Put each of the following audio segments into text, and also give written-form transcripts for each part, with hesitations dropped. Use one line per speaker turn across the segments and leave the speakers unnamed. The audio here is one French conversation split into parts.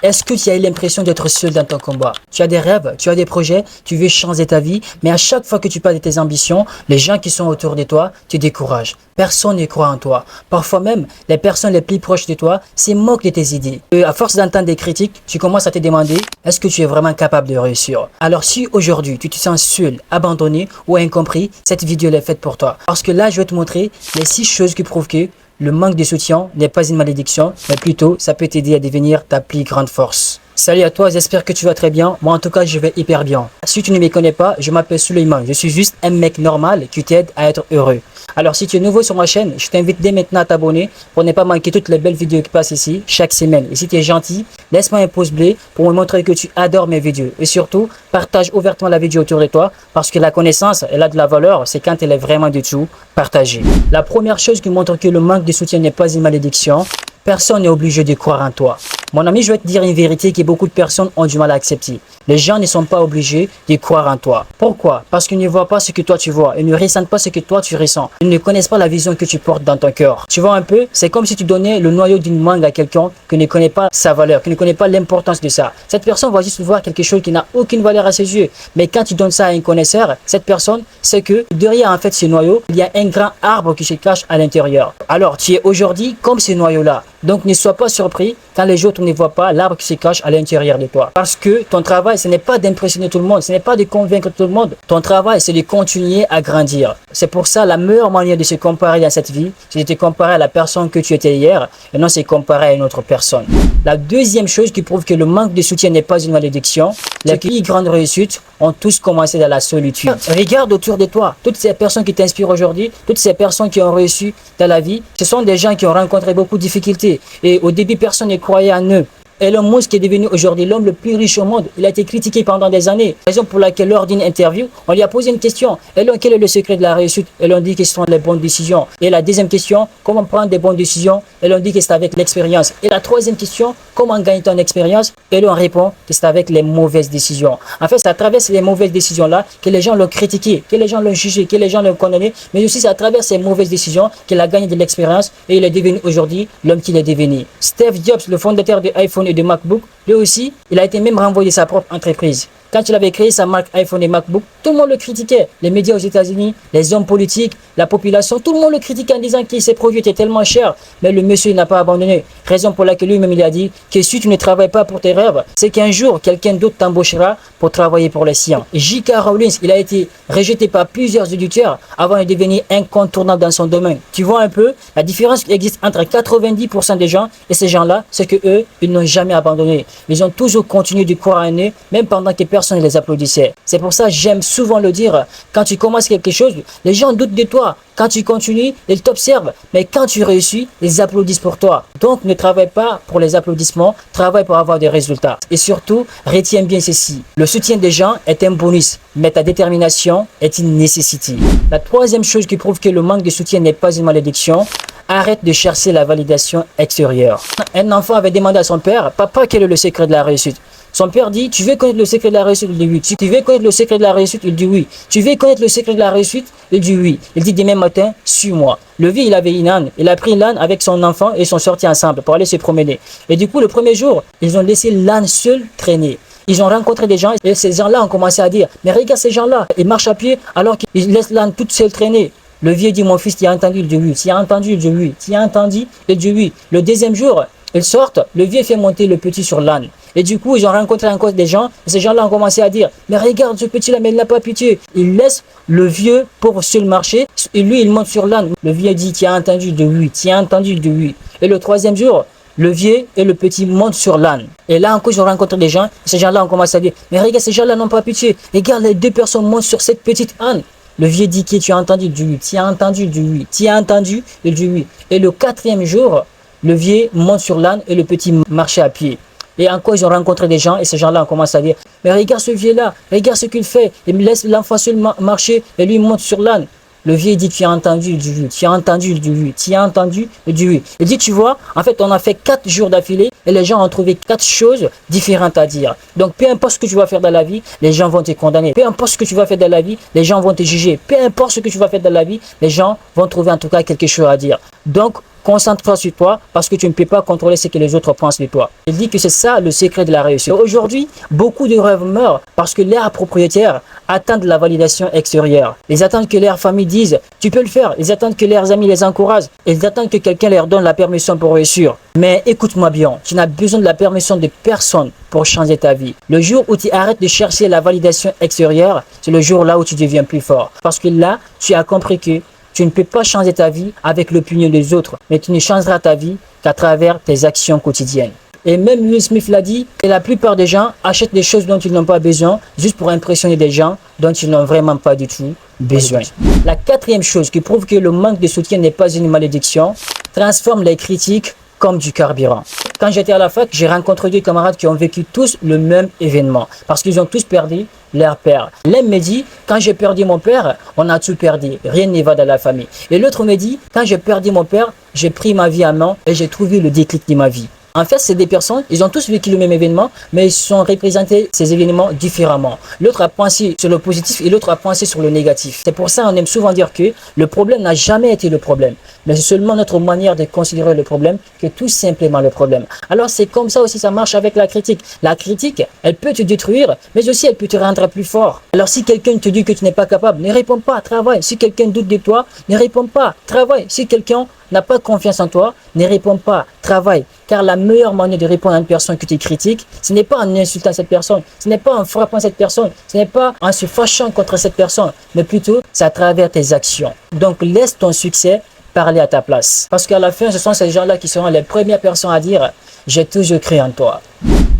Est-ce que tu as eu l'impression d'être seul dans ton combat? Tu as des rêves, tu as des projets, tu veux changer ta vie, mais à chaque fois que tu parles de tes ambitions, les gens qui sont autour de toi te découragent. Personne ne croit en toi. Parfois même, les personnes les plus proches de toi se moquent de tes idées. Et à force d'entendre des critiques, tu commences à te demander, est-ce que tu es vraiment capable de réussir? Alors si aujourd'hui, tu te sens seul, abandonné ou incompris, cette vidéo est faite pour toi. Parce que là, je vais te montrer les 6 choses qui prouvent que le manque de soutien n'est pas une malédiction, mais plutôt ça peut t'aider à devenir ta plus grande force. Salut à toi, j'espère que tu vas très bien. Moi en tout cas, je vais hyper bien. Si tu ne me connais pas, je m'appelle Suleiman. Je suis juste un mec normal qui t'aide à être heureux. Alors si tu es nouveau sur ma chaîne, je t'invite dès maintenant à t'abonner pour ne pas manquer toutes les belles vidéos qui passent ici chaque semaine. Et si tu es gentil, laisse-moi un pouce bleu pour me montrer que tu adores mes vidéos. Et surtout, partage ouvertement la vidéo autour de toi parce que la connaissance, elle a de la valeur, c'est quand elle est vraiment du tout partagée. La première chose qui montre que le manque de soutien n'est pas une malédiction, personne n'est obligé de croire en toi. Mon ami, je vais te dire une vérité que beaucoup de personnes ont du mal à accepter. Les gens ne sont pas obligés de croire en toi. Pourquoi? Parce qu'ils ne voient pas ce que toi tu vois. Ils ne ressentent pas ce que toi tu ressens. Ils ne connaissent pas la vision que tu portes dans ton cœur. Tu vois un peu? C'est comme si tu donnais le noyau d'une mangue à quelqu'un qui ne connaît pas sa valeur, qui ne connaît pas l'importance de ça. Cette personne va juste voir quelque chose qui n'a aucune valeur à ses yeux. Mais quand tu donnes ça à un connaisseur, cette personne sait que derrière en fait ce noyau, il y a un grand arbre qui se cache à l'intérieur. Alors tu es aujourd'hui comme ce noyau-là. Donc ne sois pas surpris quand les autres ne voient pas l'arbre qui se cache à l'intérieur de toi. Parce que ton travail, ce n'est pas d'impressionner tout le monde, ce n'est pas de convaincre tout le monde. Ton travail, c'est de continuer à grandir. C'est pour ça la meilleure manière de se comparer dans cette vie, c'est de te comparer à la personne que tu étais hier et non se comparer à une autre personne. La deuxième chose qui prouve que le manque de soutien n'est pas une malédiction, les plus grandes réussites ont tous commencé dans la solitude. Regarde autour de toi, toutes ces personnes qui t'inspirent aujourd'hui, toutes ces personnes qui ont réussi dans la vie, ce sont des gens qui ont rencontré beaucoup de difficultés. Et au début, personne ne croyait en eux. Elon Musk qui est devenu aujourd'hui l'homme le plus riche au monde, il a été critiqué pendant des années. Raison pour laquelle lors d'une interview, on lui a posé une question. Elon, quel est le secret de la réussite? Elon dit que ce sont les bonnes décisions. Et la deuxième question, comment prendre des bonnes décisions? Elon dit que c'est avec l'expérience. Et la troisième question, comment gagner ton expérience? Elon répond que c'est avec les mauvaises décisions. En fait, c'est à travers ces mauvaises décisions-là que les gens l'ont critiqué, que les gens l'ont jugé, que les gens l'ont condamné. Mais aussi c'est à travers ces mauvaises décisions qu'il a gagné de l'expérience et il est devenu aujourd'hui l'homme qu'il est devenu. Steve Jobs, le fondateur de iPhone et de MacBook, lui aussi, il a été même renvoyé de sa propre entreprise. Quand il avait créé sa marque iPhone et MacBook, tout le monde le critiquait. Les médias aux États-Unis, les hommes politiques, la population, tout le monde le critiquait en disant que ses produits étaient tellement chers. Mais le monsieur n'a pas abandonné. Raison pour laquelle lui-même il a dit que si tu ne travailles pas pour tes rêves, c'est qu'un jour quelqu'un d'autre t'embauchera pour travailler pour les siens. J.K. Rowling, il a été rejeté par plusieurs éditeurs avant de devenir incontournable dans son domaine. Tu vois un peu la différence qui existe entre 90% des gens et ces gens-là, c'est que eux, ils n'ont jamais abandonné. Ils ont toujours continué de croire en eux, même pendant que personne ne les applaudissait. C'est pour ça que j'aime souvent le dire. Quand tu commences quelque chose, les gens doutent de toi. Quand tu continues, ils t'observent. Mais quand tu réussis, ils applaudissent pour toi. Donc ne travaille pas pour les applaudissements, travaille pour avoir des résultats. Et surtout, retiens bien ceci. Le soutien des gens est un bonus, mais ta détermination est une nécessité. La troisième chose qui prouve que le manque de soutien n'est pas une malédiction, arrête de chercher la validation extérieure. Un enfant avait demandé à son père, papa, quel est le secret de la réussite? Son père dit, tu veux connaître le secret de la réussite? Il dit oui. Tu veux connaître le secret de la réussite? Il dit oui. Tu veux connaître le secret de la réussite? Il dit oui. Il dit demain matin, suis-moi. Le vieux, il avait une âne. Il a pris l'âne avec son enfant et ils sont sortis ensemble pour aller se promener. Et du coup, le premier jour, ils ont laissé l'âne seul traîner. Ils ont rencontré des gens et ces gens-là ont commencé à dire, mais regarde ces gens-là, ils marchent à pied alors qu'ils laissent l'âne toute seule traîner. Le vieux dit, mon fils, tu as entendu? Il dit oui. Tu as entendu? Il dit oui. Tu as entendu? Il dit oui. Le deuxième jour, ils sortent, le vieux fait monter le petit sur l'âne. Et du coup, ils ont rencontré encore des gens. Et ces gens-là ont commencé à dire, mais regarde ce petit-là, mais il n'a pas pitié. Il laisse le vieux pauvre seul marcher. Et lui, il monte sur l'âne. Le vieux dit, tu as entendu? De oui. Tu as entendu? De oui. Et le troisième jour, le vieux et le petit montent sur l'âne. Et là encore, ils ont rencontré des gens. Et ces gens-là ont commencé à dire, mais regarde, ces gens-là n'ont pas pitié. Regarde, les deux personnes montent sur cette petite âne. Le vieux dit, qui tu as entendu? Du oui. Tu as entendu? Du oui. Tu as entendu? Et du oui. Et le quatrième jour, le vieux monte sur l'âne et le petit marchait à pied. Et encore, ils ont rencontré des gens et ces gens-là ont commencé à dire, mais regarde ce vieux-là, regarde ce qu'il fait. Il laisse l'enfant seul marcher et lui monte sur l'âne. Le vieux dit, tu as entendu? Du oui. Tu as entendu? Du oui. Tu as entendu? Du oui. Il dit, tu vois, en fait, on a fait 4 jours d'affilée et les gens ont trouvé 4 choses différentes à dire. Donc, peu importe ce que tu vas faire dans la vie, les gens vont te condamner. Peu importe ce que tu vas faire dans la vie, les gens vont te juger. Peu importe ce que tu vas faire dans la vie, les gens vont trouver en tout cas quelque chose à dire. Donc, Concentre-toi sur toi parce que tu ne peux pas contrôler ce que les autres pensent de toi. Il dit que c'est ça le secret de la réussite. Aujourd'hui, beaucoup de rêves meurent parce que leurs propriétaires attendent la validation extérieure. Ils attendent que leur famille dise « tu peux le faire ». Ils attendent que leurs amis les encouragent. Ils attendent que quelqu'un leur donne la permission pour réussir. Mais écoute-moi bien, tu n'as besoin de la permission de personne pour changer ta vie. Le jour où tu arrêtes de chercher la validation extérieure, c'est le jour là où tu deviens plus fort. Parce que là, tu as compris que tu ne peux pas changer ta vie avec l'opinion des autres, mais tu ne changeras ta vie qu'à travers tes actions quotidiennes. Et même Will Smith l'a dit, que la plupart des gens achètent des choses dont ils n'ont pas besoin, juste pour impressionner des gens dont ils n'ont vraiment pas du tout besoin. La quatrième chose qui prouve que le manque de soutien n'est pas une malédiction, transforme les critiques comme du carburant. Quand j'étais à la fac, j'ai rencontré deux camarades qui ont vécu tous le même événement, parce qu'ils ont tous perdu leur père. L'un me dit, quand j'ai perdu mon père, on a tout perdu, rien ne va dans la famille. Et l'autre me dit, quand j'ai perdu mon père, j'ai pris ma vie en main et j'ai trouvé le déclic de ma vie. En fait, c'est des personnes, ils ont tous vécu le même événement, mais ils sont représentés ces événements différemment. L'autre a pensé sur le positif et l'autre a pensé sur le négatif. C'est pour ça qu'on aime souvent dire que le problème n'a jamais été le problème, mais c'est seulement notre manière de considérer le problème qui est tout simplement le problème. Alors c'est comme ça aussi ça marche avec la critique. La critique, elle peut te détruire, mais aussi elle peut te rendre plus fort. Alors si quelqu'un te dit que tu n'es pas capable, ne réponds pas, travaille. Si quelqu'un doute de toi, ne réponds pas, travaille. Si quelqu'un n'a pas confiance en toi, ne réponds pas, travaille. Car la meilleure manière de répondre à une personne que tu critiques, ce n'est pas en insultant cette personne, ce n'est pas en frappant cette personne, ce n'est pas en se fâchant contre cette personne, mais plutôt c'est à travers tes actions. Donc laisse ton succès parler à ta place. Parce qu'à la fin, ce sont ces gens-là qui seront les premières personnes à dire « j'ai toujours cru en toi ».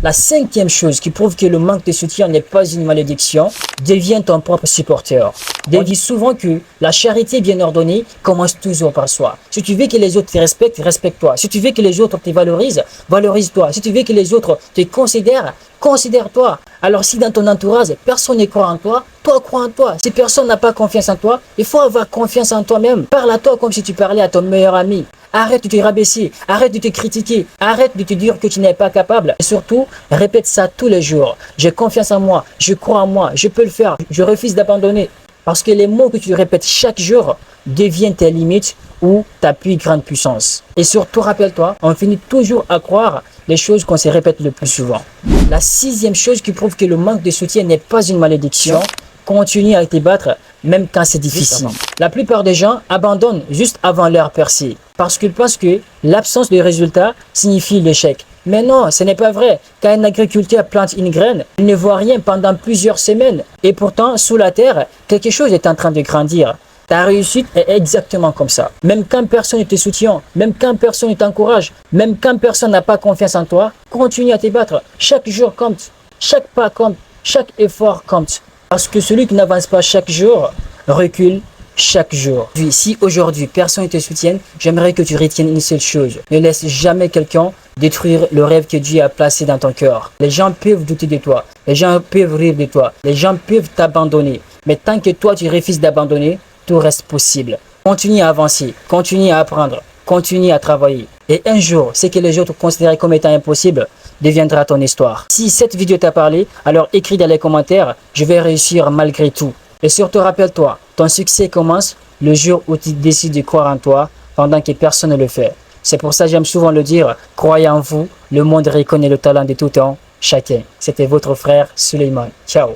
La cinquième chose qui prouve que le manque de soutien n'est pas une malédiction, deviens ton propre supporter. On dit souvent que la charité bien ordonnée commence toujours par soi. Si tu veux que les autres te respectent, respecte-toi. Si tu veux que les autres te valorisent, valorise-toi. Si tu veux que les autres te considèrent, considère-toi. Alors si dans ton entourage, personne ne croit en toi, toi crois en toi. Si personne n'a pas confiance en toi, il faut avoir confiance en toi-même. Parle à toi comme si tu parlais à ton meilleur ami. Arrête de te rabaisser, arrête de te critiquer, arrête de te dire que tu n'es pas capable. Et surtout, répète ça tous les jours. J'ai confiance en moi, je crois en moi, je peux le faire, je refuse d'abandonner. Parce que les mots que tu répètes chaque jour deviennent tes limites ou ta plus grande puissance. Et surtout, rappelle-toi, on finit toujours à croire les choses qu'on se répète le plus souvent. La sixième chose qui prouve que le manque de soutien n'est pas une malédiction, continue à te battre même quand c'est difficile. La plupart des gens abandonnent juste avant leur percée parce qu'ils pensent que l'absence de résultat signifie l'échec. Mais non, ce n'est pas vrai. Quand un agriculteur plante une graine, il ne voit rien pendant plusieurs semaines. Et pourtant, sous la terre, quelque chose est en train de grandir. Ta réussite est exactement comme ça. Même quand personne ne te soutient, même quand personne ne t'encourage, même quand personne n'a pas confiance en toi, continue à te battre. Chaque jour compte, chaque pas compte, chaque effort compte. Parce que celui qui n'avance pas chaque jour recule chaque jour. Si aujourd'hui personne ne te soutient, j'aimerais que tu retiennes une seule chose. Ne laisse jamais quelqu'un détruire le rêve que Dieu a placé dans ton cœur. Les gens peuvent douter de toi, les gens peuvent rire de toi, les gens peuvent t'abandonner. Mais tant que toi tu refuses d'abandonner, tout reste possible. Continue à avancer, continue à apprendre, continue à travailler. Et un jour, ce que les autres considèrent comme étant impossible deviendra ton histoire. Si cette vidéo t'a parlé, alors écris dans les commentaires, je vais réussir malgré tout. Et surtout, rappelle-toi, ton succès commence le jour où tu décides de croire en toi pendant que personne ne le fait. C'est pour ça que j'aime souvent le dire, croyez en vous, le monde reconnaît le talent de tout temps, chacun. C'était votre frère Suleiman. Ciao.